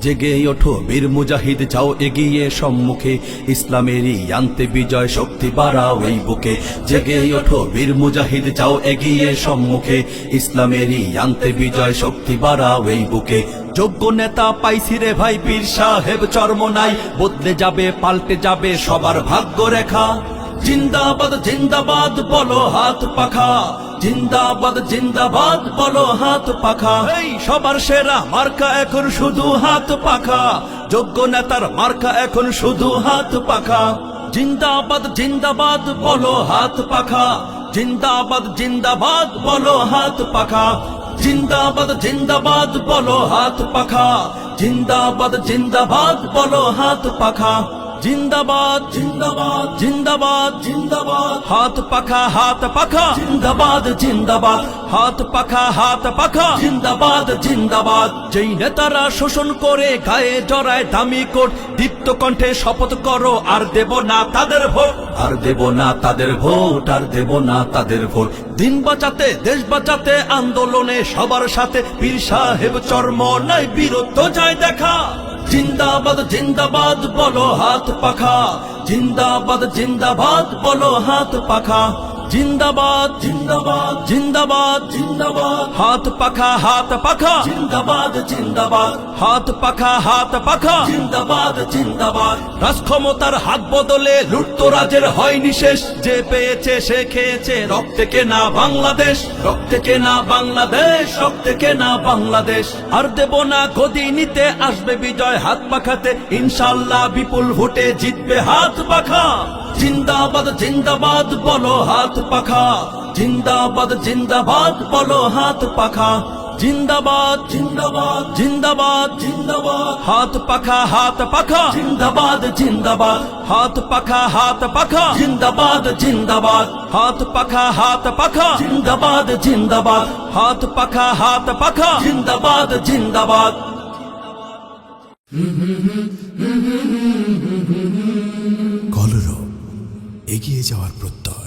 জেগে ওঠো বীর মুজাহিদ, যাও এগিয়ে সম্মুখে, ইসলামেরই আনতে বিজয়, শক্তি বাড়াও এই বুকে। জেগে ওঠো বীর মুজাহিদ, যাও এগিয়ে সম্মুখে, ইসলামেরই আনতে বিজয়, শক্তি বাড়াও এই বুকে। যোগ্য নেতা পাইছি রে ভাই, পীর সাহেব চরমনাই, বদলে যাবে পাল্টে যাবে সবার ভাগ্য রেখা। জিন্দাবাদ জিন্দাবাদ বলো হাত পাখা, জিন্দাবাদ জিন্দাবাদ বলো হাত পাখা। এই সবার সেরা মার্কা এখন শুধু হাত পাখা, যোগ্য নেতার মার্কা এখন শুধু হাত পাখা। জিন্দাবাদ জিন্দাবাদ বলো হাত পাখা, জিন্দাবাদ জিন্দাবাদ বলো হাত পাখা। জিন্দাবাদ জিন্দাবাদ বলো হাত পাখা, জিন্দাবাদ জিন্দাবাদ বলো হাত পাখা। জিন্দাবাদ জিন্দাবাদ জিন্দাবাদ জিন্দাবাদ, হাত পাখা হাত পাখা, জিন্দাবাদ জিন্দাবাদ, হাত পাখা হাত পাখা, জিন্দাবাদ জিন্দাবাদ। যেই নেতারা শোষণ করে গায়ে জড়ায় দামি কোট, দীপ্ত কণ্ঠে শপথ করো আর দেব না তাদের ভোট, আর দেব না তাদের ভোট, আর দেব না তাদের ভোট। দিন বাঁচাতে দেশ বাঁচাতে আন্দোলনে সবার সাথে, পীর সাহেব চরমনাই বীরত্ব যায় দেখা। জিন্দাবাদ জিন্দাবাদ বলো হাত পাখা, জিন্দাবাদ জিন্দাবাদ বলো হাত পাখা। জিন্দাবাদ জিন্দাবাদ জিন্দাবাদ জিন্দাবাদ, হাত পাখা হাত পাখা, জিন্দাবাদ জিন্দাবাদ, হাত পাখা হাত পাখা, জিন্দাবাদ জিন্দাবাদ। রাজক্ষমতার হাত বদলে লুটতরাজের হয়নি শেষ, যে পেয়েছে সে খেয়েছে রক্তে কেনা বাংলাদেশ, রক্তে কেনা বাংলাদেশ, রক্তে কেনা বাংলাদেশ। আর দেব না গদি নিতে, আসবে বিজয় হাত পাখাতে, ইনশাআল্লাহ বিপুল ভোটে জিতবে হাত পাখা। জিন্দাবাদ জিন্দাবাদ বলো হাত পাখা, জিন্দাবাদ জিন্দাবাদ বলো হাত পাখা। জিন্দাবাদ জিন্দাবাদ জিন্দাবাদ জিন্দাবাদ, হাত পাখা হাত পাখা, জিন্দাবাদ জিন্দাবাদ, হাত পাখা হাত পাখা, জিন্দাবাদ জিন্দাবাদ, হাত পাখা হাত পাখা, জিন্দাবাদ জিন্দাবাদ, হাত পাখা হাত পাখা, জিন্দাবাদ জিন্দাবাদ। কলরব, এগিয়ে যাওয়ার প্রত্যয়।